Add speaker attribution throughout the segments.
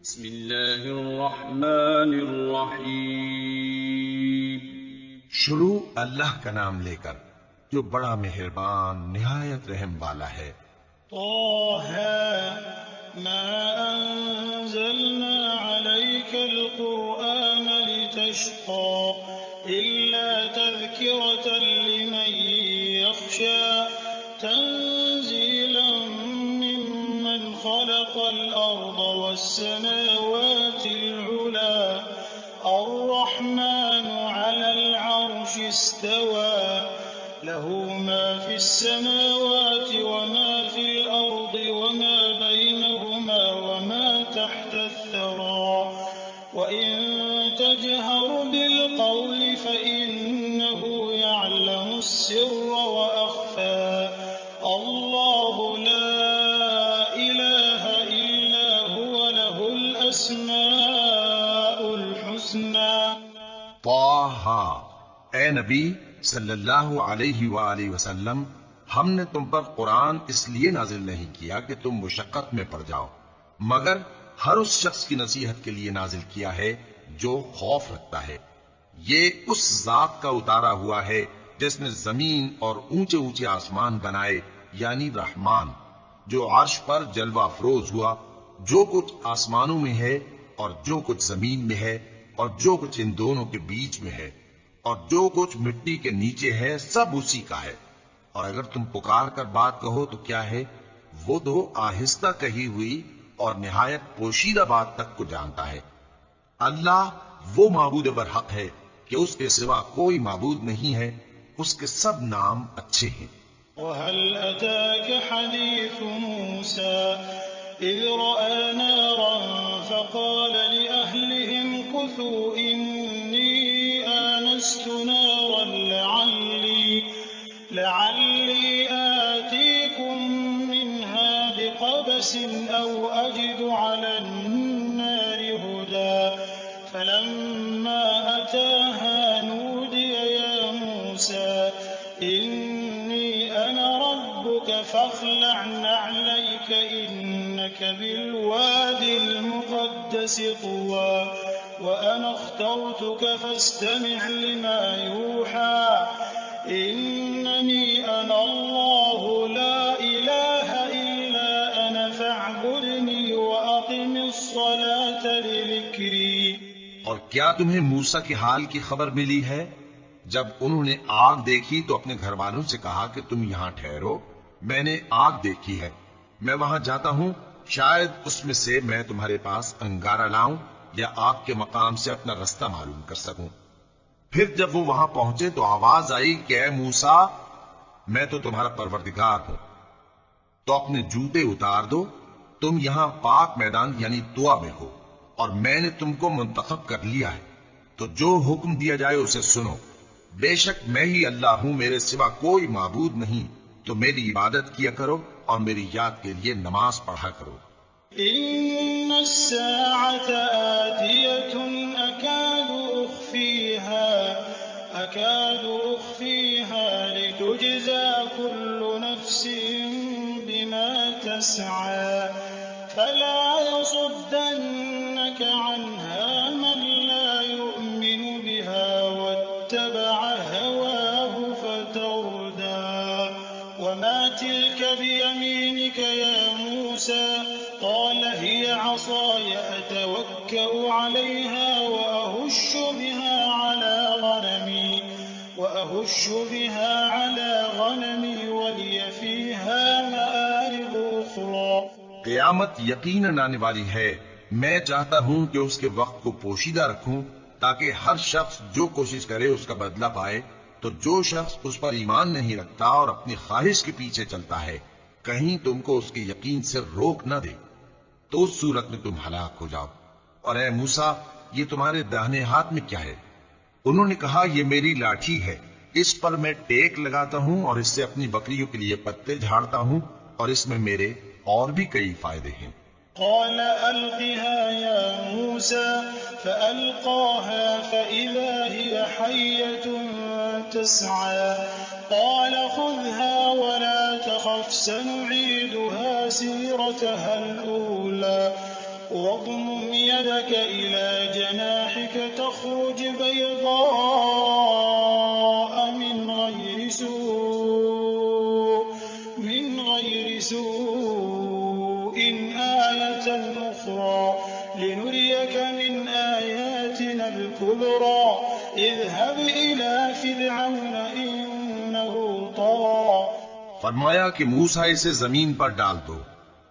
Speaker 1: بسم اللہ الرحمن الرحیم۔
Speaker 2: شروع اللہ کا نام لے کر جو بڑا مہربان نہایت رحم والا ہے۔
Speaker 3: طه ما أنزلنا عليك القرآن لتشقى إلا تذكرة لمن يخشى تنزيلا ممن خلق الأرض والسماوات العلى الرحمن على العرش استوى له ما في السماوات وما في الأرض وما بينهما وما تحت الثرى وإن تجهر بالقول فإنه يعلم السر وأخفى الله لا إله إلا هو له الأسماء الحسنى۔
Speaker 2: طه، اے نبی صلی اللہ علیہ وآلہ وسلم، ہم نے تم پر قرآن اس لیے نازل نہیں کیا کہ تم مشقت میں پڑ جاؤ، مگر ہر اس شخص کی نصیحت کے لیے نازل کیا ہے جو خوف رکھتا ہے۔ یہ اس ذات کا اتارا ہوا ہے جس نے زمین اور اونچے اونچے آسمان بنائے، یعنی رحمان، جو عرش پر جلوہ افروز ہوا۔ جو کچھ آسمانوں میں ہے اور جو کچھ زمین میں ہے اور جو کچھ ان دونوں کے بیچ میں ہے اور جو کچھ مٹی کے نیچے ہے، سب اسی کا ہے۔ اور اگر تم پکار کر بات کہو تو کیا ہے، وہ تو آہستہ کہی ہوئی اور نہایت پوشیدہ بات تک کو جانتا ہے۔ اللہ وہ معبود برحق ہے کہ اس کے سوا کوئی معبود نہیں ہے، اس کے سب نام اچھے ہیں۔
Speaker 3: وهل أتاك حديث موسى إذ رأى نارا فقال لأهلهم كثوا إني آنست نارا لعلي آتيكم منها بقبس أو أجد على النار هدى فلما أتاها نودي يا موسى إني أنا ربك فاخلع نعليك إنك بالوادي المقدس طوى وأنا اخترتك فاستمع لما يوحى إنني أنا الله لا إله إلا أنا فاعبدني وأقم الصلاة لذكري۔
Speaker 2: اور کیا تمہیں موسیٰ کے حال کی خبر ملی ہے؟ جب انہوں نے آگ دیکھی تو اپنے گھر والوں سے کہا کہ تم یہاں ٹھہرو، میں نے آگ دیکھی ہے، میں وہاں جاتا ہوں، شاید اس میں سے میں تمہارے پاس انگارہ لاؤں یا آگ کے مقام سے اپنا رستہ معلوم کر سکوں۔ پھر جب وہ وہاں پہنچے تو آواز آئی کہ اے موسیٰ، میں تو تمہارا پروردگار ہوں، تو اپنے جوتے اتار دو، تم یہاں پاک میدان یعنی طویٰ میں ہو، اور میں نے تم کو منتخب کر لیا ہے، تو جو حکم دیا جائے اسے سنو۔ بے شک میں ہی اللہ ہوں، میرے سوا کوئی معبود نہیں، تو میری عبادت کیا کرو اور میری یاد کے لیے نماز پڑھا کرو۔
Speaker 3: إن الساعة آتية أكاد أخفيها لتجزى كل نفس بما تسعى فلا يصدنك عنها من لا يؤمن بها واتبع هواه فتردى وما تلك بيمينك يا موسى قال هي عصاي أتوكأ عليها وأهش بها على غنمي ولي فيها مآرب أخرى۔
Speaker 2: قیامت یقیناً آنے والی ہے، میں چاہتا ہوں کہ اس کے وقت کو پوشیدہ رکھوں تاکہ ہر شخص جو کوشش کرے اس کا بدلہ پائے، تو جو شخص اس پر ایمان نہیں رکھتا اور اپنی خواہش کے پیچھے چلتا ہے، کہیں تم کو اس کے یقین سے روک نہ دے، تو اس صورت میں تم ہلاک ہو جاؤ۔ اور اے موسیٰ، یہ تمہارے داہنے ہاتھ میں کیا ہے؟ انہوں نے کہا یہ میری لاٹھی ہے، اس پر میں ٹیک لگاتا ہوں اور اس سے اپنی بکریوں کے لیے پتے جھاڑتا ہوں، اور اس میں میرے اور بھی کئی فائدے ہیں۔
Speaker 3: قال ألقها يا موسى فألقاها فإذا هي حية تسعى قال خذها ولا تخف سنعيدها سيرتها الأولى واضمم يدك إلى جناحك تخرج بيضاء من غير سوء آية أخرى لنريك من آياتنا الكبرى اذهب إلى فرعون إنه طغى.
Speaker 2: فرمایا کہ موسیٰ اسے زمین پر ڈال دو،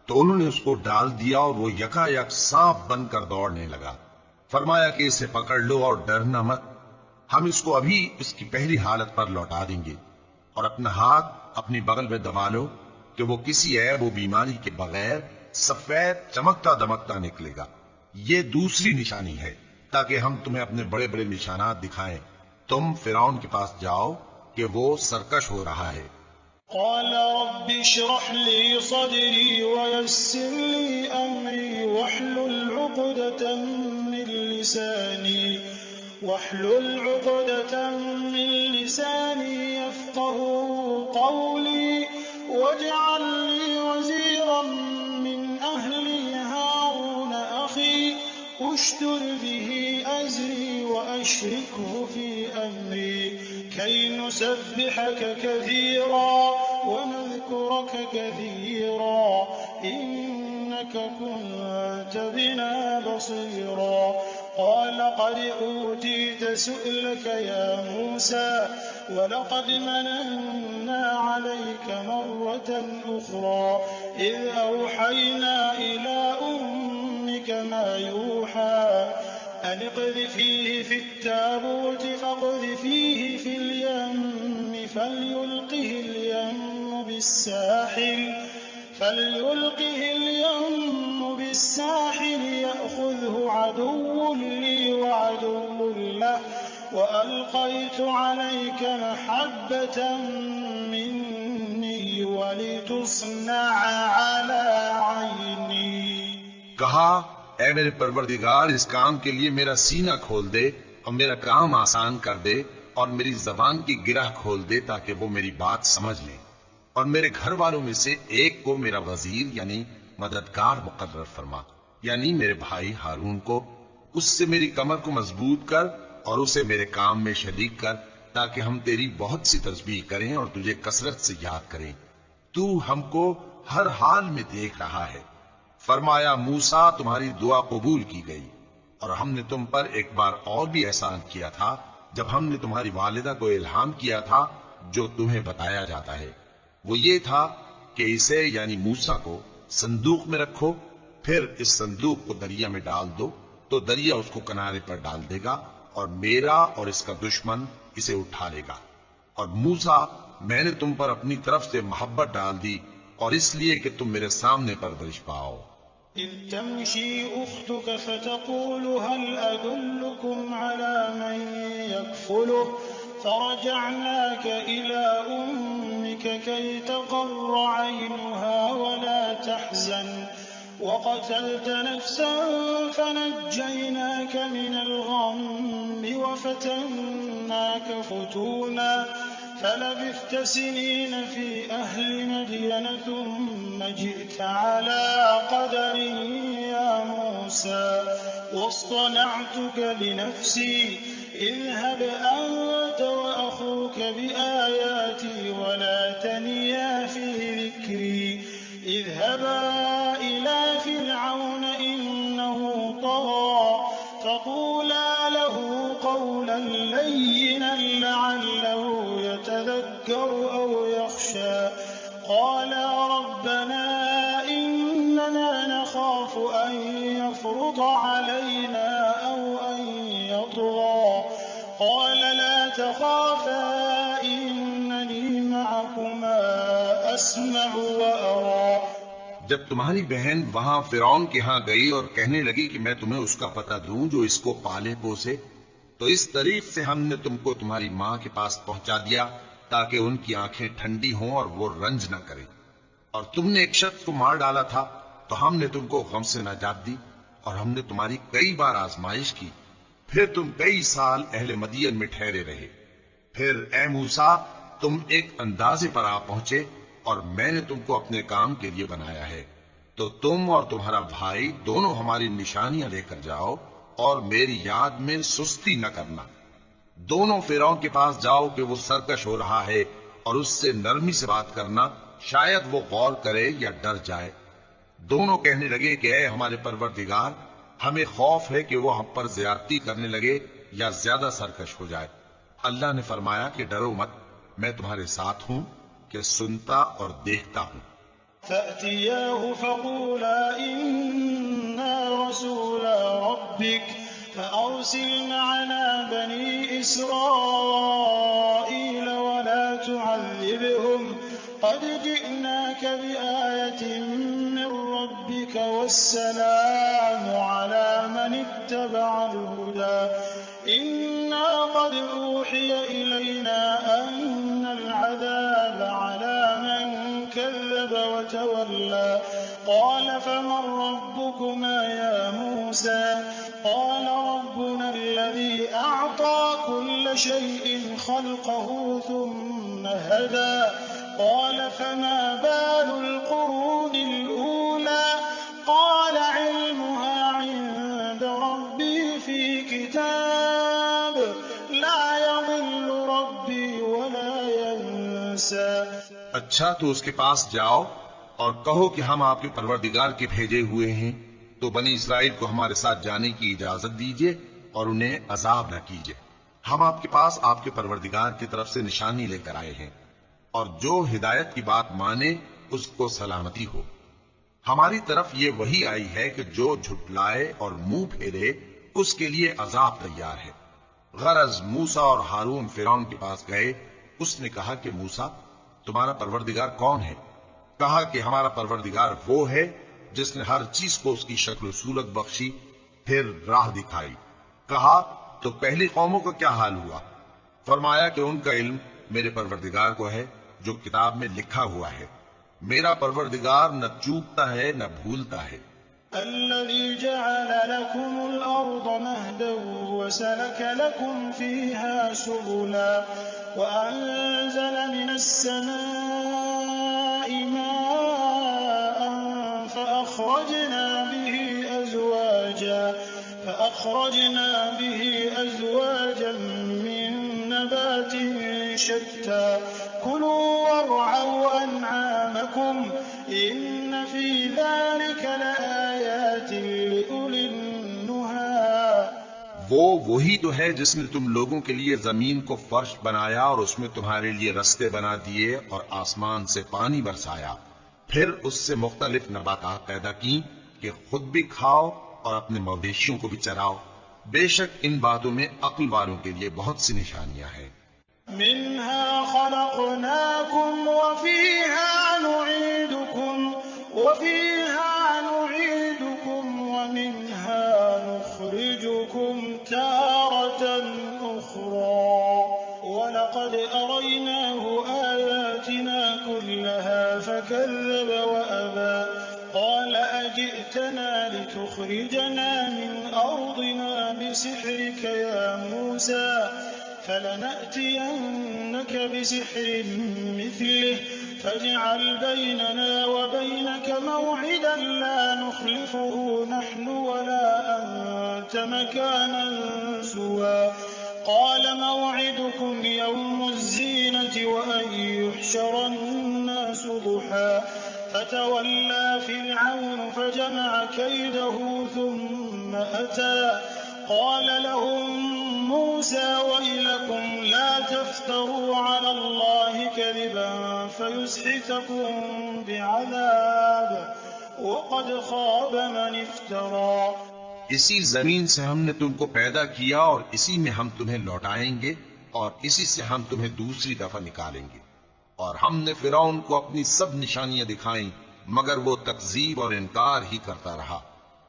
Speaker 2: تو انہوں نے اس کو ڈال دیا اور وہ یکا یک سانپ بن کر دوڑنے لگا۔ فرمایا کہ اسے پکڑ لو اور ڈرنا مت، ہم اس کو ابھی اس کی پہلی حالت پر لوٹا دیں گے، اور اپنا ہاتھ اپنی بغل میں دبا لو کہ وہ کسی عیب و بیماری کے بغیر سفید چمکتا دمکتا نکلے گا۔ یہ دوسری نشانی ہے تاکہ ہم تمہیں اپنے بڑے بڑے نشانات دکھائیں۔ تم فرعون کے پاس جاؤ کہ وہ سرکش ہو رہا ہے۔
Speaker 3: قال رب اشرح لي صدري ويسر لي أمري واحلل عقدة من لساني يفقه قولي واجعل لي وزيرا من أهلي هارون أخي اشدد به أزري وأشركه في أمري كي نسبحك كثيرا ونذكرك كثيرا إنك كنت بنا بصيرا. قال قد أوتيت سؤلك يا موسى ولقد مننا عليك مرة أخرى إذ أوحينا إلى أمك ما يوحى أن اقذفيه في التابوت فاقذفيه في اليم فليلقه اليم بالساحل يأخذه عدو لي وعدو له وألقيت عليك محبة مني ولتصنع على عيني.
Speaker 2: کہا اے میرے پروردگار، اس کام کے لیے میرا سینہ کھول دے اور میرا کام آسان کر دے اور میری زبان کی گرہ کھول دے تاکہ وہ میری بات سمجھ لیں، اور میرے گھر والوں میں سے ایک کو میرا وزیر یعنی مددگار مقرر فرما، یعنی میرے بھائی ہارون کو. اس سے میری کمر کو مضبوط کر اور اسے میرے کام میں شریک کر تاکہ ہم تیری بہت سی تسبیح کریں اور تجھے کثرت سے یاد کریں. تو ہم کو ہر حال میں دیکھ رہا ہے. فرمایا موسیٰ تمہاری دعا قبول کی گئی، اور ہم نے تم پر ایک بار اور بھی احسان کیا تھا جب ہم نے تمہاری والدہ کو الہام کیا تھا جو تمہیں بتایا جاتا ہے. وہ یہ تھا کہ اسے یعنی موسیٰ کو صندوق میں رکھو، پھر اس صندوق کو دریا میں ڈال دو تو دریا اس کو کنارے پر ڈال دے گا اور میرا اور اس کا دشمن اسے اٹھا لے گا. اور موسیٰ میں نے تم پر اپنی طرف سے محبت ڈال دی اور اس لیے کہ تم میرے سامنے پرورش پاؤ.
Speaker 3: إذ تمشي أختك فتقول هل أدلكم على من يكفله فرجعناك إلى أمك كي تقر عينها ولا تحزن وقتلت نفسا فنجيناك من الغم وفتناك فتونا فلبثت سنين في أهل مدين ثم جئت على قدر يا موسى واصطنعتك لنفسي اذهب أنت وأخوك بآياتي ولا تنيا في ذكري اذهبا إلى فرعون إنه طغى فقولا له قولا لينا لعله يتذكر أو يخشى قالا ربنا إننا نخاف أن يفرط علينا أو أن يطغى قال لا تخافا إنني معكما أسمع وأرى.
Speaker 2: جب تمہاری بہن وہاں فرعون کے ہاں گئی اور کہنے لگی کہ میں تمہیں اس کا پتہ دوں جو اس کو پالے پوسے، تو اس طریق سے ہم نے تم کو تمہاری ماں کے پاس پہنچا دیا تاکہ ان کی آنکھیں ٹھنڈی ہوں اور وہ رنج نہ کرے. اور تم نے ایک شخص کو مار ڈالا تھا تو ہم نے تم کو غم سے نجات دی، اور ہم نے تمہاری کئی بار آزمائش کی، پھر تم کئی سال اہل مدین میں ٹھہرے رہے. پھر اے موسیٰ تم ایک اندازے پر آ پہنچے اور میں نے تم کو اپنے کام کے لیے بنایا ہے، تو تم اور تمہارا بھائی دونوں ہماری نشانیاں لے کر جاؤ اور میری یاد میں سستی نہ کرنا۔ دونوں فرعون کے پاس جاؤ کہ وہ سرکش ہو رہا ہے، اور اس سے نرمی سے بات کرنا، شاید وہ غور کرے یا ڈر جائے۔ دونوں کہنے لگے کہ اے ہمارے پروردگار، ہمیں خوف ہے کہ وہ ہم پر زیادتی کرنے لگے یا زیادہ سرکش ہو جائے۔ اللہ نے فرمایا کہ ڈرو مت، میں تمہارے ساتھ ہوں کہ سنتا اور دیکھتا ہوں۔
Speaker 3: فأتياه فقولا إنا رسولا ربك فأرسل معنا بني إسرائيل ولا تعذبهم قد جئناك بآية من ربك والسلام على من اتبع الهدى إنا قد أوحي إلينا أن العذاب على من كذب وتولى قال فمن ربكما يا موسى قال ربنا الذي أعطى كل شيء خلقه ثم هدى قال فما بال القرون الأولى قال علمها عند ربي في كتاب لا يضل ربي ولا ينسى۔
Speaker 2: اچھا تو اس کے پاس جاؤ اور کہو کہ ہم آپ کے پروردگار کے بھیجے ہوئے ہیں، تو بنی اسرائیل کو ہمارے ساتھ جانے کی اجازت دیجیے اور انہیں عذاب نہ کیجیے۔ ہم آپ کے پاس آپ کے پروردگار کی طرف سے نشانی لے کر آئے ہیں، اور جو ہدایت کی بات مانے اس کو سلامتی ہو۔ ہماری طرف یہ وحی آئی ہے کہ جو جھٹلائے اور منہ پھیرے اس کے لیے عذاب تیار ہے۔ غرض موسیٰ اور ہارون فرعون کے پاس گئے۔ اس نے کہا کہ موسیٰ، تمہارا پروردگار کون ہے؟ کہا کہ ہمارا پروردگار وہ ہے جس نے ہر چیز کو اس کی شکل و صورت بخشی، پھر راہ دکھائی۔ کہا تو پہلی قوموں کا کیا حال ہوا؟ فرمایا کہ ان کا علم میرے پروردگار کو ہے جو کتاب میں لکھا ہوا ہے۔ میرا پروردگار نہ چوکتا ہے نہ بھولتا ہے۔
Speaker 3: الذي جعل لكم الأرض مهدا وسلك لكم فيها سبلا وأنزل من السماء ماء فأخرجنا به أزواجا من نبات شتى كلوا وارعوا أنعامكم إن في ذلك لآيات لأولي النهى۔
Speaker 2: وہ وہی تو ہے جس نے تم لوگوں کے لیے زمین کو فرش بنایا اور اس میں تمہارے لیے رستے بنا دیے اور آسمان سے پانی برسایا، پھر اس سے مختلف نباتات پیدا کی کہ خود بھی کھاؤ اور اپنے مویشیوں کو بھی چراؤ۔ بے شک ان باتوں میں عقل والوں کے لیے بہت سی نشانیاں ہیں۔
Speaker 3: منها خلقناكم وفيها نعيدكم ومنها نخرجكم تارة أخرى ولقد أريناه آياتنا كلها فكذب وأبى قال أجئتنا لتخرجنا من أرضنا بسحرك يا موسى فلنأتينك بسحر مثله فاجعل بيننا وبينك موعدا لا نخلفه نحن ولا أنت مكانا سوى قال موعدكم يوم الزينة وأن يحشر الناس ضحى فتولى فرعون فجمع كيده ثم أتى قال لهم موسى ويلكم لا تفتروا على الله كذبا فيسحتكم بعذاب وقد خاب من افترى۔
Speaker 2: اسی زمین سے ہم نے تم کو پیدا کیا اور اسی میں ہم تمہیں لوٹائیں گے اور اسی سے ہم تمہیں دوسری دفعہ نکالیں گے۔ اور ہم نے فرعون کو اپنی سب نشانیاں دکھائیں مگر وہ تکذیب اور انکار ہی کرتا رہا۔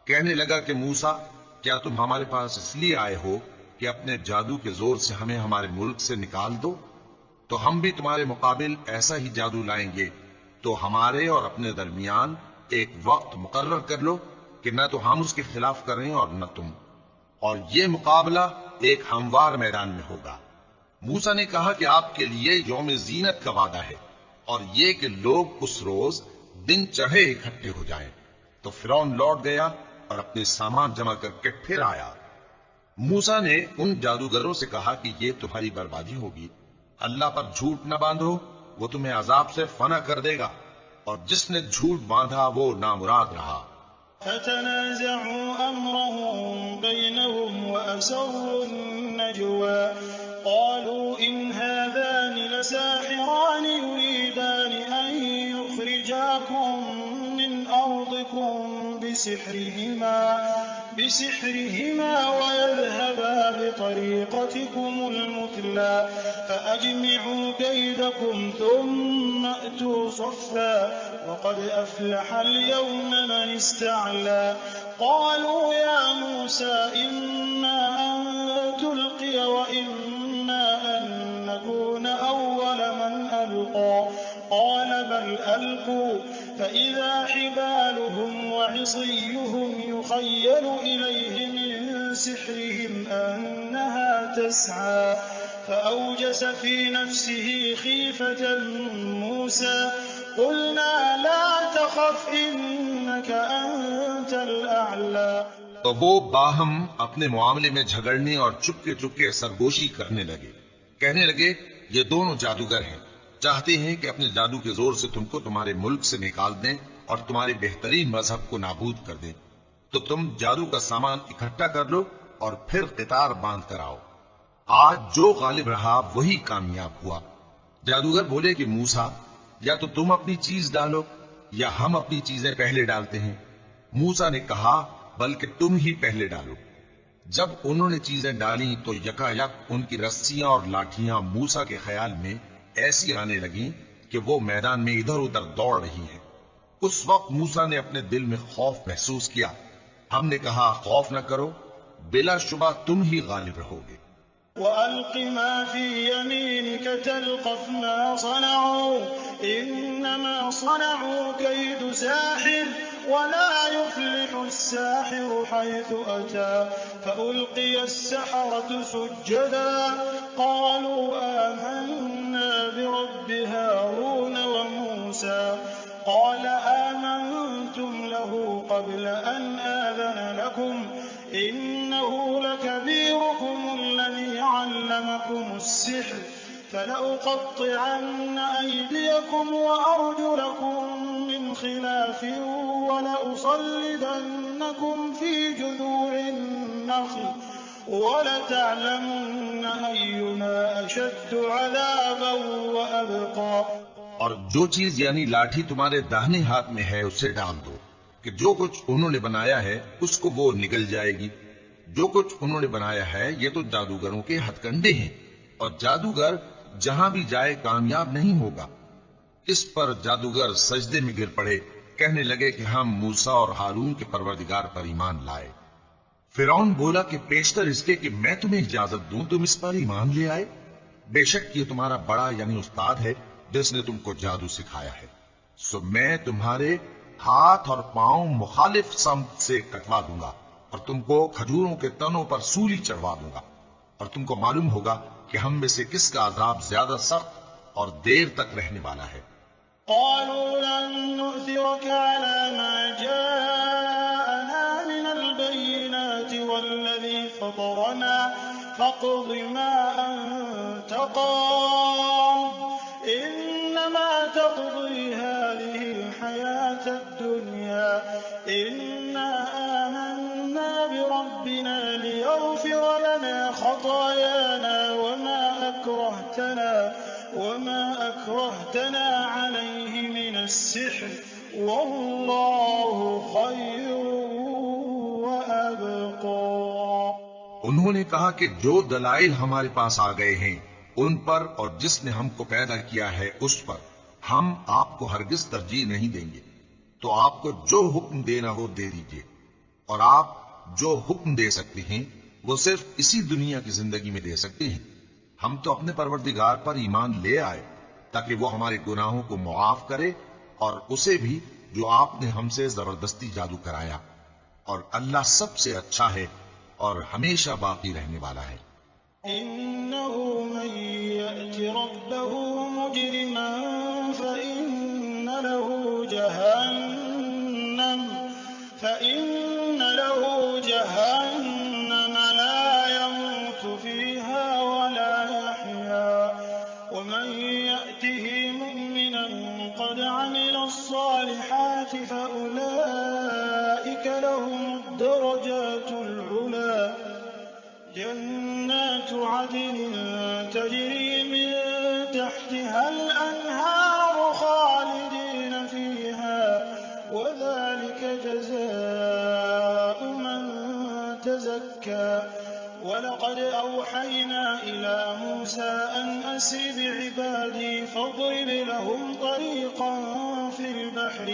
Speaker 2: کہنے لگا کہ موسیٰ، کیا تم ہمارے پاس اس لیے آئے ہو کہ اپنے جادو کے زور سے ہمیں ہمارے ملک سے نکال دو؟ تو ہم بھی تمہارے مقابل ایسا ہی جادو لائیں گے، تو ہمارے اور اپنے درمیان ایک وقت مقرر کر لو کہ نہ تو ہم اس کے خلاف کریں اور نہ تم، اور یہ مقابلہ ایک ہموار میدان میں ہوگا۔ موسیٰ نے کہا کہ آپ کے لیے یوم زینت کا وعدہ ہے، اور یہ کہ لوگ اس روز دن چڑھے اکٹھے ہو جائیں۔ تو فرعون لوٹ گیا اور اپنے سامان جمع کر کے پھر آیا۔ موسیٰ نے ان جادوگروں سے کہا کہ یہ تمہاری بربادی ہوگی، اللہ پر جھوٹ نہ باندھو، وہ تمہیں عذاب سے فنا کر دے گا، اور جس نے جھوٹ باندھا وہ نامراد رہا۔
Speaker 3: فتنازعوا أمرهم بينهم وأسروا النجوى قالوا إن هذان لساحران يريدان أن يخرجاكم من أرضكم بسحرهما ويذهبا بطريقتكم المثلى فأجمعوا كيدكم ثم أتوا صفا وقد أفلح اليوم من استعلى قالوا يا موسى إما أن تلقي وإما أن نكون أول من ألقى قال بل ألقوا فإذا حبالهم وعصيهم يخيل إليه من سحرهم أنها تسعى فأوجس في نفسه خيفة موسى قلنا لا تخف إنك أنت الأعلى۔
Speaker 2: تو وہ باہم اپنے معاملے میں جھگڑنے اور چپکے چپکے سرگوشی کرنے لگے، کہنے لگے یہ دونوں جادوگر ہیں، چاہتے ہیں کہ اپنے جادو کے زور سے تم کو تمہارے ملک سے نکال دیں اور تمہارے بہترین مذہب کو نابود کر دیں، تو تم جادو کا سامان اکٹھا کر لو اور پھر قطار باندھ کر آؤ۔ آج جو غالب رہا وہی کامیاب ہوا۔ جادوگر بولے کہ موسیٰ یا تو تم اپنی چیز ڈالو یا ہم اپنی چیزیں پہلے ڈالتے ہیں۔ موسیٰ نے کہا بلکہ تم ہی پہلے ڈالو۔ جب انہوں نے چیزیں ڈالیں تو یکا یک ان کی رسیاں اور لاٹھیاں موسیٰ کے خیال میں ایسی آنے لگیں کہ وہ میدان میں ادھر ادھر دوڑ رہی ہیں۔ اس وقت موسیٰ نے اپنے دل میں خوف محسوس کیا۔ ہم نے کہا خوف نہ کرو، بلا شبہ تم ہی غالب رہو گے۔
Speaker 3: وَأَلْقِ مَا فِي يَمِينِكَ تَلْقَفْ مَا صَنَعُوا إِنَّمَا صَنَعُوا كَيْدُ سَاحِرٍ وَلَا يُفْلِحُ السَّاحِرُ حَيْثُ أَتَى فَأُلْقِيَ السَّحَرَةُ سُجَّدًا قَالُوا آمَنَّا بِرَبِّ هَارُونَ وَمُوسَى قَالَ آمَنْتُمْ لَهُ قَبْلَ أَنْ آذَنَ لَكُمْ إِنَّهُ لَكَبِيرُكُمُ الَّذِي عَلَّمَكُمُ السِّحْرَ فَلَأُقَطِّعَنَّ أَيْدِيَكُمْ وَأَرْجُلَكُم مِّنْ خِلَافٍ وَلَأُصَلِّبَنَّكُمْ فِي جُذُوعِ النَّخْلِ وَلَتَعْلَمُنَّ أَيُّنَا أَشَدُّ عَذَابًا وَأَبْقَىٰ۔
Speaker 2: اور جو چیز یعنی لاٹھی تمہارے داہنے ہاتھ میں ہے اسے ڈال دو کہ جو کچھ انہوں نے بنایا ہے اس کو وہ نگل جائے گی۔ جو کچھ انہوں نے بنایا ہے یہ تو جادوگروں کے ہتھ کنڈے ہیں، اور جادوگر جہاں بھی جائے کامیاب نہیں ہوگا۔ اس پر جادوگر سجدے میں گر پڑے، کہنے لگے کہ ہم موسیٰ اور ہارون کے پروردگار پر ایمان لائے۔ فرعون بولا کہ پیشتر اس کے کہ میں تمہیں اجازت دوں تم اس پر ایمان لے آئے، بے شک یہ تمہارا بڑا یعنی استاد ہے جس نے تم کو جادو سکھایا ہے، سو میں تمہارے ہاتھ اور پاؤں مخالف سمت سے کٹوا دوں گا اور تم کو کھجوروں کے تنوں پر سولی چڑھوا دوں گا، اور تم کو معلوم ہوگا کہ ہم میں سے کس کا عذاب زیادہ سخت اور دیر تک رہنے والا ہے۔
Speaker 3: قالوا لن نؤثرك على ما جاءنا من البينات والذي فطرنا فاقض ما أنت قاض إنما تقضي هذه الحياة الدنيا إنا آمنا بربنا ليغفر لنا خطايانا وما أكرهتنا عليه من السحر والله خير وأبقى۔
Speaker 2: انہوں نے کہا کہ جو دلائل ہمارے پاس آ گئے ہیں ان پر اور جس نے ہم کو پیدا کیا ہے اس پر ہم آپ کو ہرگز ترجیح نہیں دیں گے، تو آپ کو جو حکم دینا ہو دے دیجیے، اور آپ جو حکم دے سکتے ہیں وہ صرف اسی دنیا کی زندگی میں دے سکتے ہیں۔ ہم تو اپنے پروردگار پر ایمان لے آئے تاکہ وہ ہمارے گناہوں کو معاف کرے اور اسے بھی جو آپ نے ہم سے زبردستی جادو کرایا، اور اللہ سب سے اچھا ہے اور ہمیشہ باقی رہنے والا ہے۔
Speaker 3: إنه من يأت ربه مجرما فإن له جهنم الصالحات فأولئك لهم الدرجات العلى جنات عدن تجري من تحتها الأنهار خالدين فيها وذلك جزاء من تزكى ولقد أوحينا إلى موسى أن أسر بعبادي فاضرب لهم طريقا في البحر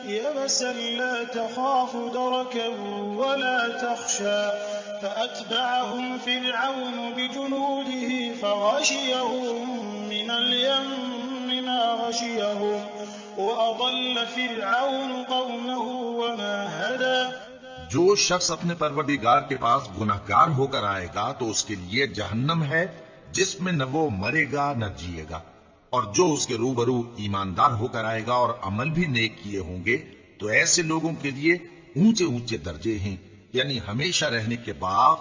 Speaker 3: يبسا لا تخاف دركا ولا تخشى فأتبعهم فرعون بجنوده فغشيهم من اليم ما غشيهم وأضل فرعون قومه وما هدى
Speaker 2: جو شخص اپنے پروردگار کے پاس گناہگار ہو کر آئے گا تو اس کے لیے جہنم ہے جس میں نہ وہ مرے گا نہ جیے گا، اور جو اس کے روبرو ایماندار ہو کر آئے گا اور عمل بھی نیک کیے ہوں گے تو ایسے لوگوں کے لیے اونچے اونچے درجے ہیں، یعنی ہمیشہ رہنے کے باغ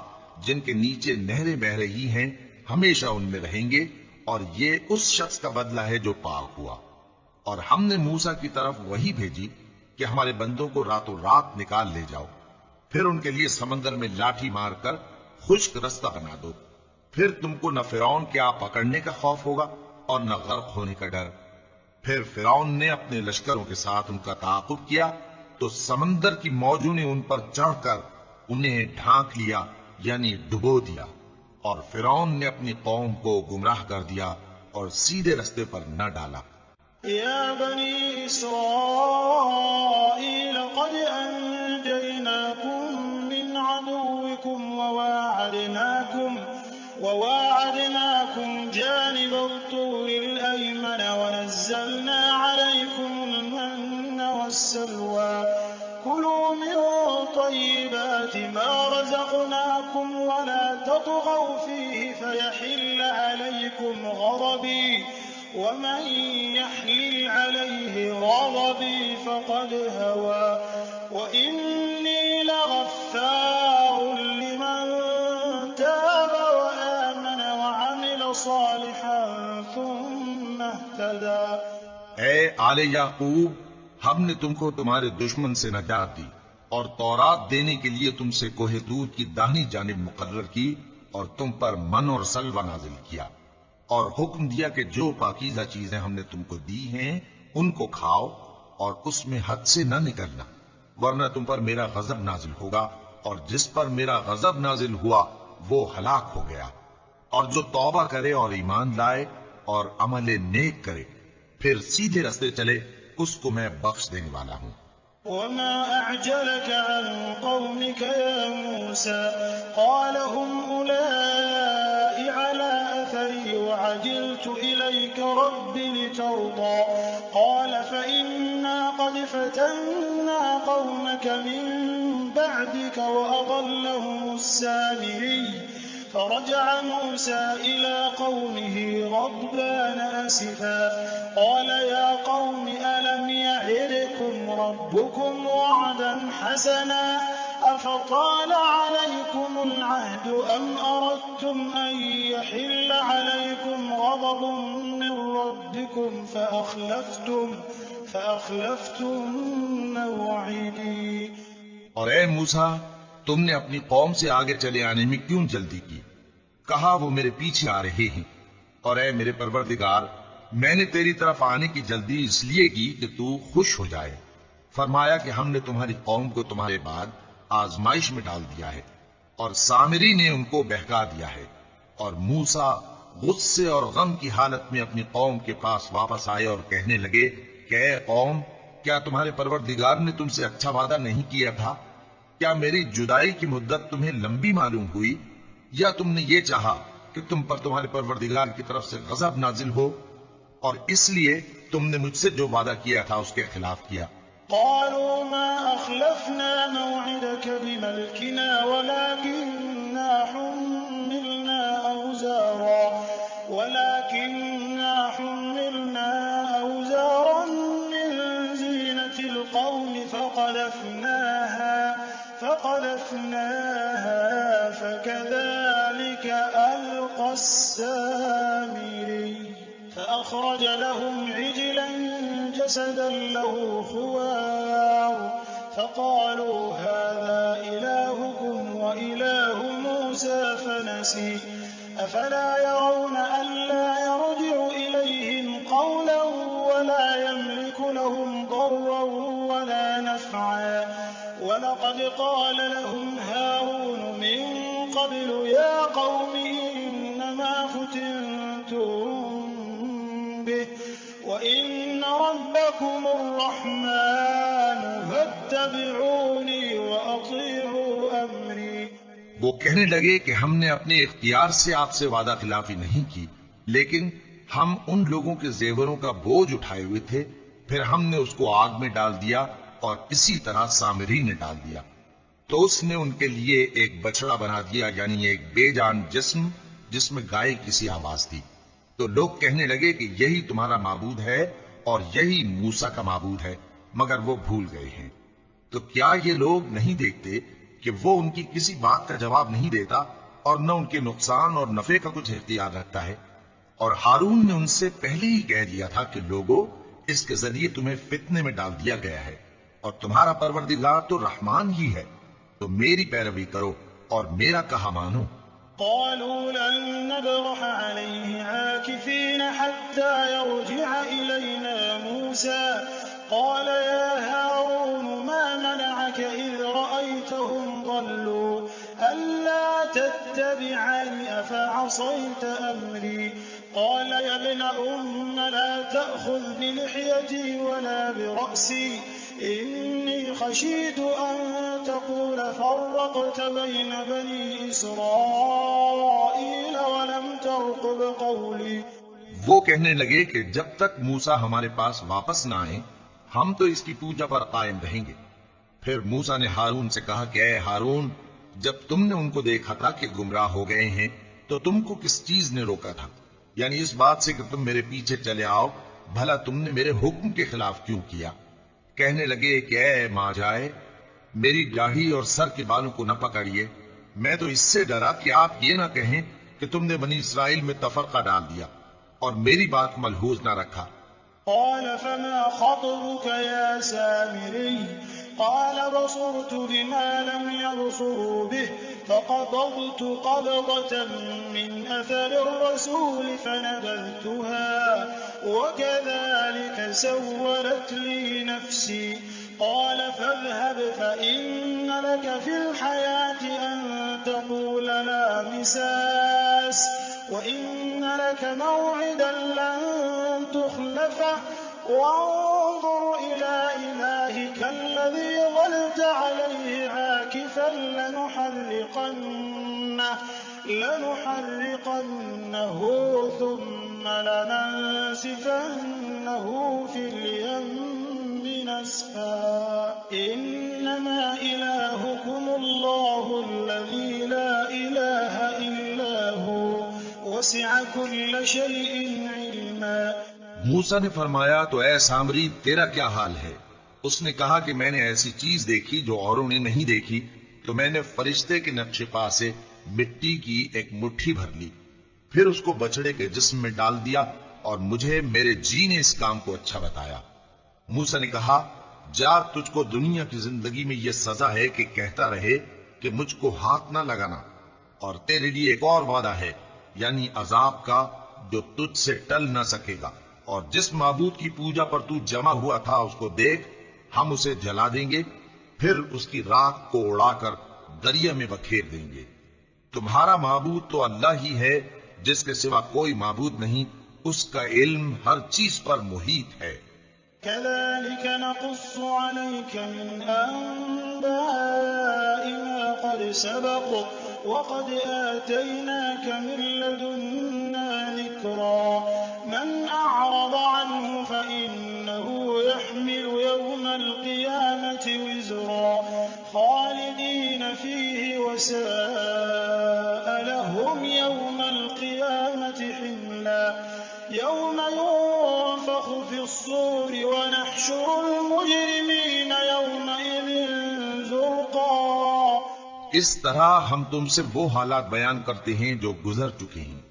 Speaker 2: جن کے نیچے نہریں بہ رہی ہیں، ہمیشہ ان میں رہیں گے، اور یہ اس شخص کا بدلہ ہے جو پاک ہوا۔ اور ہم نے موسیٰ کی طرف وحی بھیجی کہ ہمارے بندوں کو راتوں رات نکال لے جاؤ، پھر ان کے لیے سمندر میں لاٹھی مار کر خشک رستہ بنا دو، پھر تم کو نہ فرعون کے آ پکڑنے کا خوف ہوگا اور نہ غرق ہونے کا ڈر۔ پھر فرعون نے اپنے لشکروں کے ساتھ ان کا تعاقب کیا تو سمندر کی موجوں نے ان پر چڑھ کر انہیں ڈھانک لیا، یعنی ڈبو دیا، اور فرعون نے اپنی قوم کو گمراہ کر دیا اور سیدھے رستے پر نہ ڈالا۔
Speaker 3: يا بني إسرائيل قد أنجيناكم من عدوكم وواعدناكم جانب الطور الأيمن ونزلنا عليكم المن والسلوى كلوا من طيبات ما رزقناكم ولا تطغوا فيه فيحل عليكم غضبي ومن يحلل عليه غضبي فقد هوى وإني لغفار لمن تاب وآمن وعمل صالحا ثم اهتدى۔
Speaker 2: اے آل یعقوب، ہم نے تم کو تمہارے دشمن سے نجات دی اور تورات دینے کے لیے تم سے کوہ طور کی داہنی جانب مقرر کی اور تم پر من اور سلوہ نازل کیا، اور حکم دیا کہ جو پاکیزہ چیزیں ہم نے تم کو دی ہیں ان کو کھاؤ اور اس میں حد سے نہ نکلنا، ورنہ تم پر میرا غضب نازل ہوگا، اور جس پر میرا غضب نازل ہوا وہ ہلاک ہو گیا۔ اور جو توبہ کرے اور ایمان لائے اور عمل نیک کرے پھر سیدھے رستے چلے، اس کو میں بخش دینے والا ہوں۔
Speaker 3: وما أعجلك عن قومك يا موسى قال هم أولئك على أثري وعجلت إليك رب لترضى قال فإنا قد فتنا قومك من بعدك وأضلهم السامري فرجع موسى إلى قومه غضبان أسفا قال يا قوم ألم يعدكم ربكم وعدا حسنا أفطال عليكم العهد أم أردتم أن يحل عليكم غضب من ربكم فأخلفتم موعدي۔
Speaker 2: اور اے موسیٰ، تم نے اپنی قوم سے آگے چلے آنے میں کیوں جلدی کی؟ کہا وہ میرے پیچھے آ رہے ہیں۔ اور اے میرے پروردگار، میں نے تیری طرف آنے کی جلدی اس لیے کی کہ تو خوش ہو جائے۔ فرمایا کہ ہم نے تمہاری قوم کو تمہارے بعد آزمائش میں ڈال دیا ہے، اور سامری نے ان کو بہکا دیا ہے۔ اور موسیٰ غصے اور غم کی حالت میں اپنی قوم کے پاس واپس آئے اور کہنے لگے کہ اے قوم، کیا تمہارے پروردگار نے تم سے اچھا وعدہ نہیں کیا تھا؟ کیا میری جدائی کی مدت تمہیں لمبی معلوم ہوئی، یا تم نے یہ چاہا کہ تم پر تمہارے پروردگار کی طرف سے غضب نازل ہو، اور اس لیے تم نے مجھ سے جو وعدہ کیا تھا اس کے خلاف کیا؟
Speaker 3: قالوا ما أخلفنا موعدك بملكنا ولكننا حملنا أوزارا من زينة القوم فقذفناها فكذلك ألقى السامري فأخرج لهم عجلا جسدا له خوار فقالوا هذا إلهكم وإله موسى فنسي أفلا يرون ألا يرجع إليهم قولا ولا يملك لهم ضرا ولا نفعا ولقد قال لهم هارون من قبل يا قوم إنما فتنتم به وإن ربكم الرحمن فاتبعوني وأطيعوا أمري.
Speaker 2: وہ کہنے لگے کہ ہم نے اپنے اختیار سے آپ سے وعدہ خلافی نہیں کی، لیکن ہم ان لوگوں کے زیوروں کا بوجھ اٹھائے ہوئے تھے، پھر ہم نے اس کو آگ میں ڈال دیا اور اسی طرح سامری نے ڈال دیا. تو اس نے ان کے لیے ایک بچڑا بنا دیا، یعنی ایک بے جان جسم جس میں گائے کی سی آواز تھی. تو لوگ کہنے لگے کہ یہی تمہارا معبود ہے اور یہی موسیٰ کا معبود ہے، مگر وہ بھول گئے ہیں. تو کیا یہ لوگ نہیں دیکھتے کہ وہ ان کی کسی بات کا جواب نہیں دیتا اور نہ ان کے نقصان اور نفع کا کچھ اختیار رکھتا ہے؟ اور ہارون نے ان سے پہلے ہی کہہ دیا تھا کہ لوگوں، اس کے ذریعے تمہیں فتنے میں ڈال دیا گیا ہے اور تمہارا پروردگار تو رحمان ہی ہے، تو میری پیروی کرو اور میرا کہا مانو.
Speaker 3: قالوا لن نبرح عليه عاكفين حتى يرجع إلينا موسى قال يا هارون ما منعك إذ رأيتهم ضلوا ألا تتبعني أفعصيت أمري قال يا ابن لا تأخذ بلحيتي ولا برأسي إني خشيت أن تقول فرقت بين بني إسرائيل ولم ترقب قولي.
Speaker 2: وہ کہنے لگے کہ جب تک موسیٰ ہمارے پاس واپس نہ آئے ہم تو اس کی پوجا پر قائم رہیں گے. پھر موسیٰ نے ہارون سے کہا کہ اے ہارون، جب تم نے ان کو دیکھا تھا کہ گمراہ ہو گئے ہیں تو تم کو کس چیز نے روکا تھا؟ یعنی اس بات سے کہ تم میرے پیچھے چلے آؤ، بھلا تم نے میرے حکم کے خلاف کیوں کیا؟ کہنے لگے کہ اے ماں جائے، میری داڑھی اور سر کے بالوں کو نہ پکڑیے، میں تو اس سے ڈرا کہ آپ یہ نہ کہیں کہ تم نے بنی اسرائیل میں تفرقہ ڈال دیا اور میری بات ملحوظ نہ رکھا.
Speaker 3: قال فما خطبك يا سامري قال بصرت بما لم يبصروا به فقبضت قبضة من أثر الرسول فنبذتها وكذلك سولت لي نفسي قال فاذهب فإن لك في الحياة أن تقول لا مساس وإن لك موعدا لن تخلفه وانظر إلى إلهك الذي ظلت عليه عاكفا لنحرقنه ثم لننسفنه في اليم نسفا إنما إلهكم الله الذي لا إله إلا هو وسع كل شيء علما.
Speaker 2: موسیٰ نے فرمایا تو اے سامری تیرا کیا حال ہے؟ اس نے کہا کہ میں نے ایسی چیز دیکھی جو اوروں نے نہیں دیکھی، تو میں نے فرشتے کے نقش پا سے مٹی کی ایک مٹھی بھر لی، پھر اس کو بچڑے کے جسم میں ڈال دیا اور مجھے میرے جی نے اس کام کو اچھا بتایا. موسیٰ نے کہا جا، تجھ کو دنیا کی زندگی میں یہ سزا ہے کہ کہتا رہے کہ مجھ کو ہاتھ نہ لگانا، اور تیرے لیے ایک اور وعدہ ہے، یعنی عذاب کا جو تجھ سے ٹل نہ سکے گا. اور جس معبود کی پوجا پر تو جمع ہوا تھا اس کو دیکھ، ہم اسے جلا دیں گے، پھر اس کی راکھ کو اڑا کر دریا میں بکھیر دیں گے. تمہارا معبود تو اللہ ہی ہے جس کے سوا کوئی معبود نہیں، اس کا علم ہر چیز پر محیط ہے.
Speaker 3: كذلك نقص عليك من أنباء ما قد سبق وقد آتيناك من لدنا ذكرا من أعرض عنه فإنه يحمل يوم القيامة وزرا خالدين فيه وساء لهم يوم القيامة حملا يوم ينفخ في الصور ونحشر المجرمين يومئذ زرقا.
Speaker 2: اس طرح ہم تم سے وہ حالات بیان کرتے ہیں جو گزر چکے ہیں،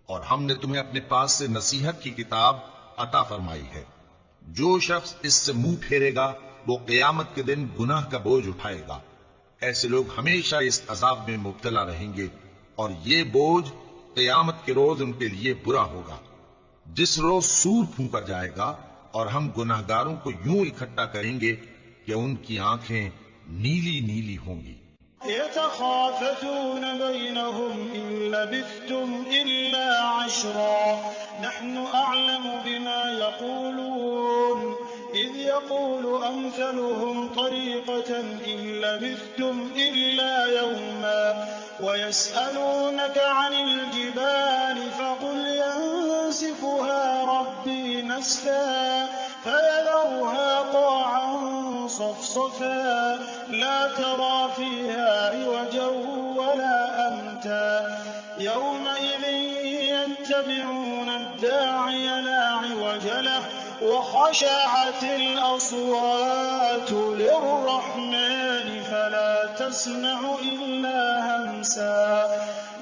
Speaker 2: اور ہم نے تمہیں اپنے پاس سے نصیحت کی کتاب عطا فرمائی ہے. جو شخص اس سے منہ پھیرے گا وہ قیامت کے دن گناہ کا بوجھ اٹھائے گا۔ ایسے لوگ ہمیشہ اس عذاب میں مبتلا رہیں گے اور یہ بوجھ قیامت کے روز ان کے لیے برا ہوگا، جس روز سور پھونکا جائے گا اور ہم گناہگاروں کو یوں اکٹھا کریں گے کہ ان کی آنکھیں نیلی نیلی ہوں گی۔
Speaker 3: يتخافتون بينهم إن لبثتم إلا عشرا نحن أعلم بما يقولون إذ يقول أمثلهم طريقة إن لبثتم إلا يوما ويسألونك عن الجبال فقل ينسفها ربي نسفا فيذرها قاعا صفصفا لا ترى فيها عوجا ولا أمتا يومئذ يتبعون الداعي لا عوج له وخشعت الأصوات للرحمن فلا تسمع إلا همسا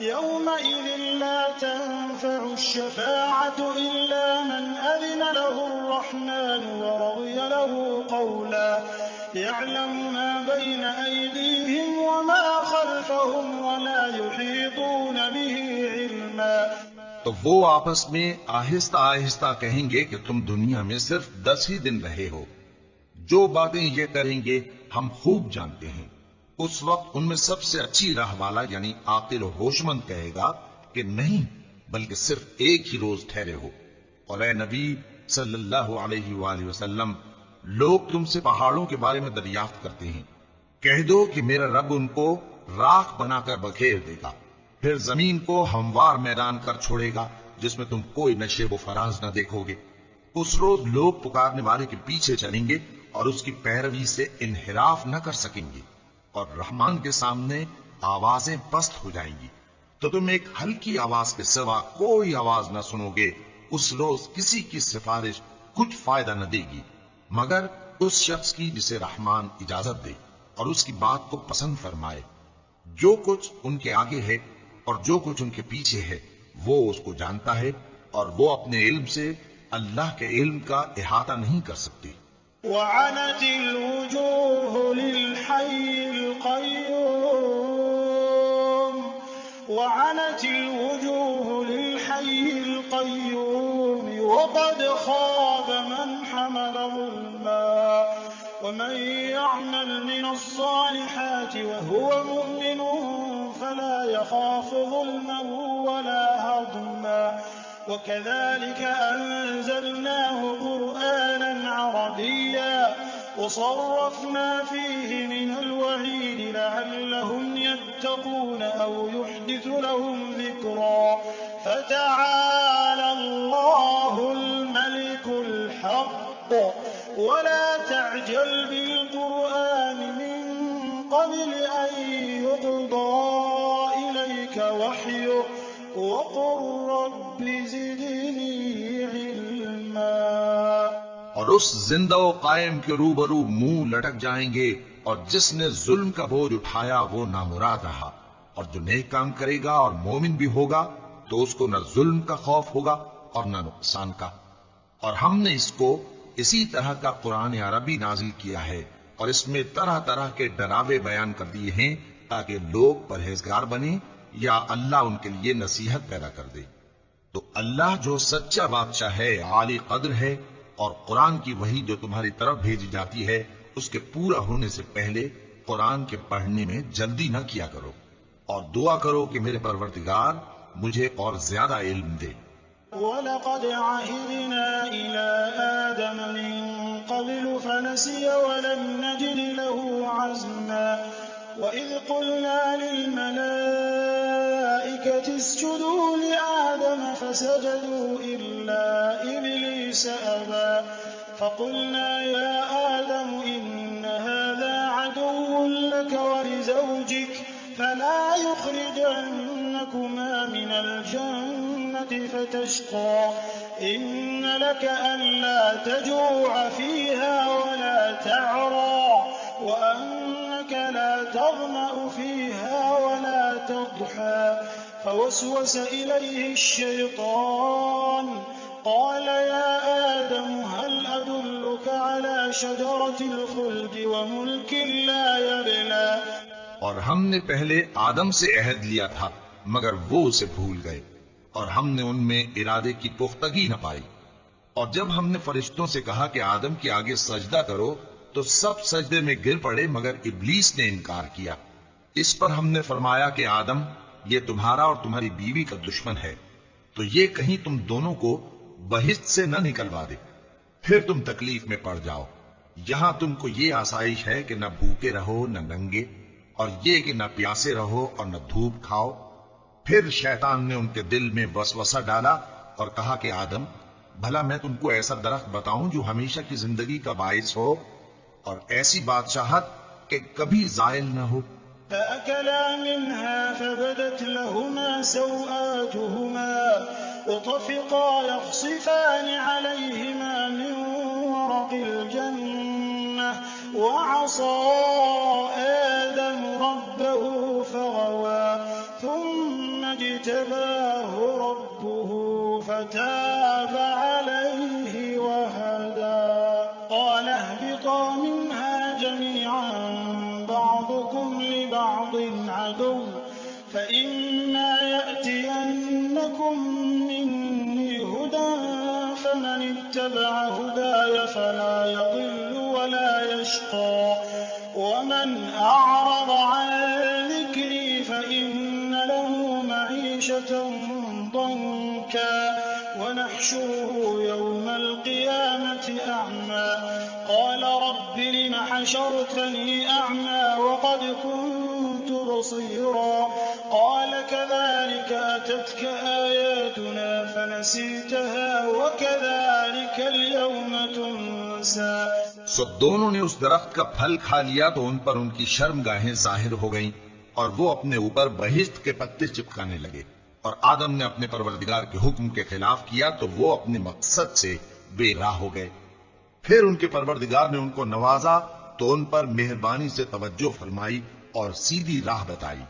Speaker 3: يومئذ لا تنفع الشفاعة إلا من أذن له الرحمن ورضي له قولا يعلم ما بين أيديهم وما خلفهم ولا يحيطون به علما۔
Speaker 2: تو وہ آپس میں آہستہ آہستہ کہیں گے کہ تم دنیا میں صرف 10 ہی دن رہے ہو، جو باتیں یہ کریں گے ہم خوب جانتے ہیں۔ اس وقت ان میں سب سے اچھی راہ والا یعنی عاقل و ہوش مند کہے گا کہ نہیں، بلکہ صرف ایک ہی روز ٹھہرے ہو۔ اور اے نبی صلی اللہ علیہ وآلہ وسلم، لوگ تم سے پہاڑوں کے بارے میں دریافت کرتے ہیں، کہہ دو کہ میرا رب ان کو راکھ بنا کر بکھیر دے گا، پھر زمین کو ہموار میدان کر چھوڑے گا جس میں تم کوئی نشیب و فراز نہ دیکھو گے۔ اس روز لوگ پکارنے والے کے پیچھے چلیں گے اور اس کی پیروی سے انحراف نہ کر سکیں گے، اور رحمان کے سامنے آوازیں پست ہو جائیں گی تو تم ایک ہلکی آواز کے سوا کوئی آواز نہ سنو گے۔ اس روز کسی کی سفارش کچھ فائدہ نہ دے گی مگر اس شخص کی جسے رحمان اجازت دے اور اس کی بات کو پسند فرمائے۔ جو کچھ ان کے آگے ہے اور جو کچھ ان کے پیچھے ہے وہ اس کو جانتا ہے، اور وہ اپنے علم سے اللہ کے علم کا احاطہ نہیں کر سکتی۔
Speaker 3: وعنت الوجوه للحي القيوم وعنت الوجوه للحي القيوم وقد خاب من حمل ظلما ومن يعمل من الصالحات وهو مؤمن فلا يخاف ظلما ولا هضما وكذلك أنزلناه قرآنا عربيا وصرفنا فيه من الوعيد لعلهم يتقون أو يحدث لهم ذكرا فتعالى الله الملك الحق ولا تعجل بالقرآن من قبل أن يقضى إليك وحيه وقل رب زدني علما۔
Speaker 2: اور اس زندہ و قائم کے روبرو منہ لٹک جائیں گے، اور جس نے ظلم کا بوجھ اٹھایا وہ نامراد رہا، اور جو نیک کام کرے گا اور مومن بھی ہوگا تو اس کو نہ ظلم کا خوف ہوگا اور نہ نقصان کا۔ اور ہم نے اس کو اسی طرح کا قرآن عربی نازل کیا ہے اور اس میں طرح طرح کے ڈراوے بیان کر دیے ہیں تاکہ لوگ پرہیزگار بنیں یا اللہ ان کے لیے نصیحت پیدا کر دے۔ تو اللہ جو سچا بادشاہ ہے، عالی قدر ہے، اور قرآن کی وحی جو تمہاری طرف بھیجی جاتی ہے اس کے پورا ہونے سے پہلے قرآن کے پڑھنے میں جلدی نہ کیا کرو، اور دعا کرو کہ میرے پروردگار مجھے اور زیادہ علم دے۔
Speaker 3: وَلَقَدْ عَهِدْنَا إِلَىٰ آدَمَ مِن قَبْلُ فَنَسِيَ وَلَمْ نَجِدْ لَهُ عَزْمًا وَإِذْ قُلْنَا لِلْمَلَائِكَةِ اسْجُدُوا لِآدَمَ فَسَجَدُوا إِلَّا إِبْلِيسَ أَبَىٰ فَقُلْنَا يَا آدَمُ إِنَّ هَٰذَا عَدُوٌّ لَّكَ وَلِزَوْجِكَ فَلَا يُخْرِجَنَّكُمَا مِنَ الْجَنَّةِ فَتَشْقَىٰ إِنَّ لَكَ أَلَّا تَجُوعَ فِيهَا وَلَا تَعْرَىٰ وَأَنَّكَ لَا تَظْمَأُ فِيهَا وَلَا تَضْحَىٰ فَوَسْوَسَ إِلَيْهِ الشَّيْطَانُ قَالَ يَا آدَمُ هَلْ أَدُلُّكَ فضلك على شجرة الخلد وملك لا يبلى
Speaker 2: اور ہم نے پہلے آدم سے عہد لیا تھا مگر وہ اسے بھول گئے اور ہم نے ان میں ارادے کی پختگی نہ پائی۔ اور جب ہم نے فرشتوں سے کہا کہ آدم کے آگے سجدہ کرو تو سب سجدے میں گر پڑے مگر ابلیس نے انکار کیا۔ اس پر ہم نے فرمایا کہ آدم یہ تمہارا اور تمہاری بیوی کا دشمن ہے، تو یہ کہیں تم دونوں کو بہشت سے نہ نکلوا دے، پھر تم تکلیف میں پڑ جاؤ۔ یہاں تم کو یہ آسائش ہے کہ نہ بھوکے رہو نہ ننگے، اور یہ کہ نہ پیاسے رہو اور نہ دھوپ کھاؤ۔ پھر شیطان نے ان کے دل میں وسوسہ ڈالا اور کہا کہ آدم بھلا میں تم کو ایسا درخت بتاؤں جو ہمیشہ کی زندگی کا باعث ہو اور ایسی بادشاہت کہ کبھی زائل نہ ہو۔
Speaker 3: فأكلا منها فبدت لهما سوآتهما وطفقا يخصفان عليهما من ورق الجنة وعصى آدم ربه فغوى ثم اجتباه ربه فتاب عليه وهدى قال اهبطا منها جميعا بعضكم لبعض عدو فإما يأتينكم مني هدى فمن اتبع هداي فلا يضل ولا يشقى ومن أعرض عن ذكري فإن له معيشة ضنكا ونحشره يوم القيامة أعمى قال رب لم حشرتني أعمى وقد كنت بصيرا قال كذلك أتتك آياتنا فنسيتها وكذلك اليوم تنسى۔
Speaker 2: سو دونوں نے اس درخت کا پھل کھا لیا تو ان پر ان کی شرمگاہیں ظاہر ہو گئیں اور وہ اپنے اوپر بہشت کے پتے چپکانے لگے، اور آدم نے اپنے پروردگار کے حکم کے خلاف کیا تو وہ اپنے مقصد سے بے راہ ہو گئے۔ پھر ان کے پروردگار نے ان کو نوازا تو ان پر مہربانی سے توجہ فرمائی اور سیدھی راہ بتائی۔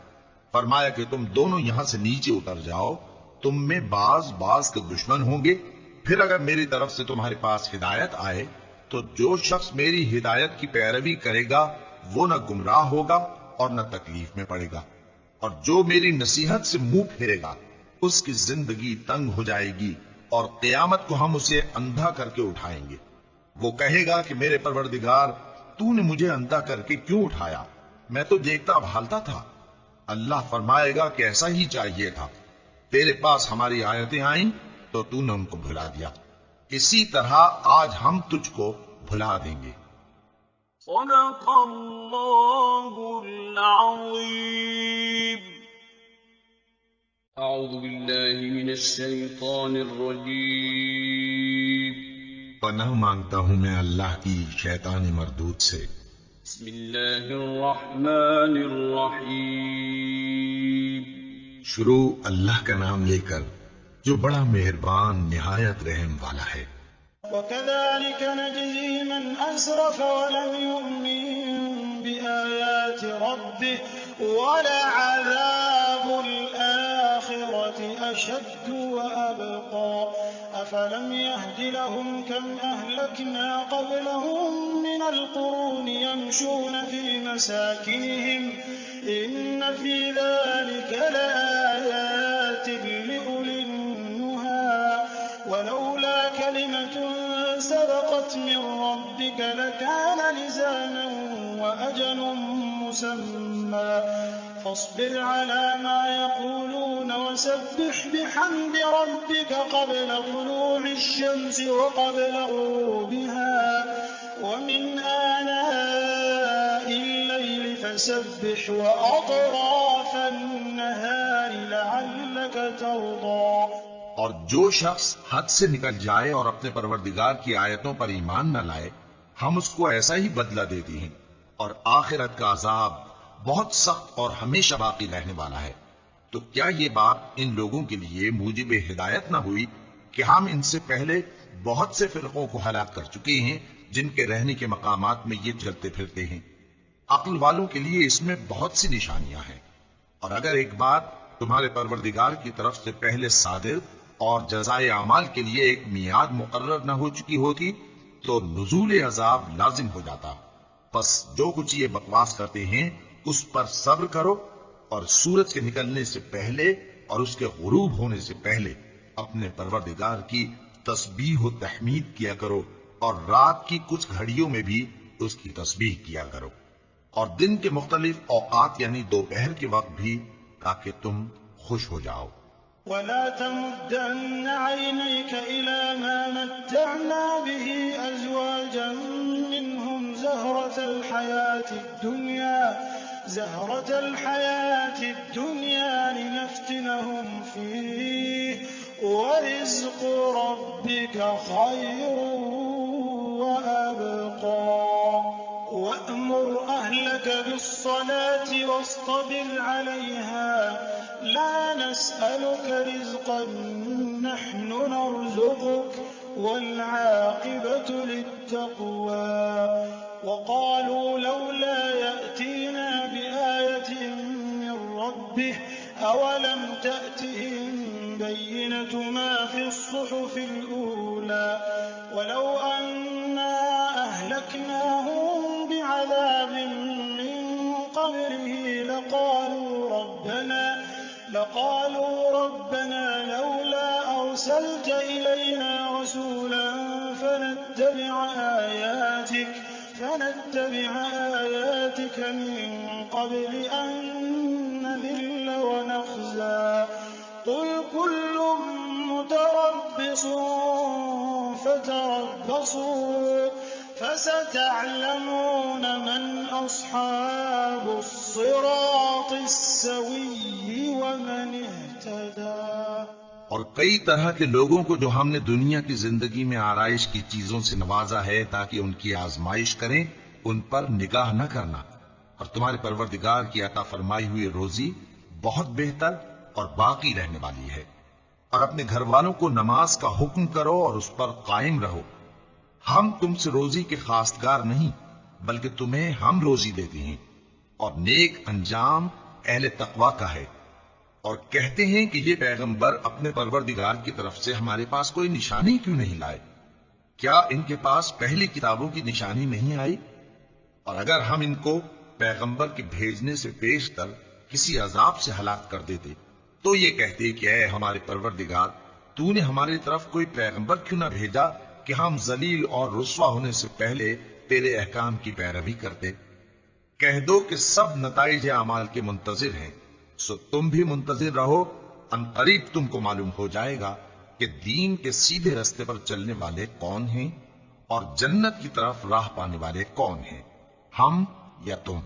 Speaker 2: فرمایا کہ تم دونوں یہاں سے نیچے اتر جاؤ، تم میں بعض کے دشمن ہوں گے، پھر اگر میری طرف سے تمہارے پاس ہدایت آئے تو جو شخص میری ہدایت کی پیروی کرے گا وہ نہ گمراہ ہوگا اور نہ تکلیف میں پڑے گا، اور جو میری نصیحت سے منہ پھیرے گا اس کی زندگی تنگ ہو جائے گی، اور قیامت کو ہم اسے اندھا کر کے اٹھائیں گے۔ وہ کہے گا کہ میرے پروردگار تو نے مجھے اندھا کر کے کیوں اٹھایا، میں تو دیکھتا بھالتا تھا۔ اللہ فرمائے گا کہ ایسا ہی چاہیے تھا، تیرے پاس ہماری آیتیں آئیں تو تو نے ان کو بھلا دیا، اسی طرح آج ہم تجھ کو بھلا دیں گے۔
Speaker 1: صدق اللہ العظیم۔ اعوذ باللہ من الشیطان الرجیم۔
Speaker 2: پناہ مانگتا ہوں میں اللہ کی شیطان مردود سے۔
Speaker 1: بسم اللہ الرحمن الرحیم۔
Speaker 2: شروع اللہ کا نام لے کر جو بڑا مہربان نہایت رحم والا ہے۔
Speaker 3: وكذلك نجزي من أسرف ولم يؤمن بآيات ربه ولعذاب الآخرة أشد وأبقى أفلم يهد لهم كم أهلكنا قبلهم من القرون يمشون في مساكنهم إن في ذلك لآيات لأولي النهى ولولا كلمة سبقت من ربك لكان لزاما وأجل مسمى فاصبر على ما يقولون وسبح بحمد ربك قبل طلوع الشمس وقبل غروبها ومن آناء الليل فسبح وأطراف النهار لعلك ترضى۔
Speaker 2: اور جو شخص حد سے نکل جائے اور اپنے پروردگار کی آیتوں پر ایمان نہ لائے ہم اس کو ایسا ہی بدلہ دیتے ہیں، اور آخرت کا عذاب بہت سخت اور ہمیشہ باقی رہنے والا ہے۔ تو کیا یہ بات ان لوگوں کے لیے موجب ہدایت نہ ہوئی کہ ہم ان سے پہلے بہت سے فرقوں کو ہلاک کر چکے ہیں جن کے رہنے کے مقامات میں یہ چلتے پھرتے ہیں۔ عقل والوں کے لیے اس میں بہت سی نشانیاں ہیں، اور اگر ایک بات تمہارے پروردگار کی طرف سے پہلے صادر اور جزائے اعمال کے لیے ایک میعاد مقرر نہ ہو چکی ہوتی تو نزول عذاب لازم ہو جاتا۔ پس جو کچھ یہ بکواس کرتے ہیں اس پر صبر کرو، اور سورج کے نکلنے سے پہلے اور اس کے غروب ہونے سے پہلے اپنے پروردگار کی تسبیح و تحمید کیا کرو، اور رات کی کچھ گھڑیوں میں بھی اس کی تسبیح کیا کرو، اور دن کے مختلف اوقات یعنی دوپہر کے وقت بھی، تاکہ تم خوش ہو جاؤ۔
Speaker 3: ولا تمدن عينيك إلى ما متعنا به أزواجا منهم زهرة الحياة الدنيا لنفتنهم فيه ورزق ربك خير وأبقى وأمر أهلك بالصلاة واصطبر عليها لا نسألك رزقا نحن نرزقك والعاقبة للتقوى وقالوا لولا يأتينا بآية من ربه أولم تأتهم بينة ما في الصحف الأولى ولو أنا أهلكناهم بعذاب من قبله لقالوا ربنا لولا أرسلت إلينا رسولا فنتبع آياتك من قبل أن نذل ونخزى قل كل متربص فتربصوا فستعلمون من أصحاب الصراط السوي ومن اهتدى۔
Speaker 2: اور کئی طرح کے لوگوں کو جو ہم نے دنیا کی زندگی میں آرائش کی چیزوں سے نوازا ہے تاکہ ان کی آزمائش کریں، ان پر نگاہ نہ کرنا، اور تمہارے پروردگار کی عطا فرمائی ہوئی روزی بہت بہتر اور باقی رہنے والی ہے۔ اور اپنے گھر والوں کو نماز کا حکم کرو اور اس پر قائم رہو۔ ہم تم سے روزی کے خواستگار نہیں، بلکہ تمہیں ہم روزی دیتے ہیں، اور نیک انجام اہل تقوی کا ہے۔ اور کہتے ہیں کہ یہ پیغمبر اپنے پروردگار کی طرف سے ہمارے پاس کوئی نشانی کیوں نہیں لائے؟ کیا ان کے پاس پہلی کتابوں کی نشانی نہیں آئی؟ اور اگر ہم ان کو پیغمبر کے بھیجنے سے پیشتر کسی عذاب سے ہلاک کر دیتے تو یہ کہتے کہ اے ہمارے پروردگار، تو نے ہماری طرف کوئی پیغمبر کیوں نہ بھیجا کہ ہم ذلیل اور رسوا ہونے سے پہلے تیرے احکام کی پیروی کرتے۔ کہہ دو کہ سب نتائج اعمال کے منتظر ہیں، سو تم بھی منتظر رہو، ان قریب تم کو معلوم ہو جائے گا کہ دین کے سیدھے راستے پر چلنے والے کون ہیں اور جنت کی طرف راہ پانے والے کون ہیں، ہم یا تم۔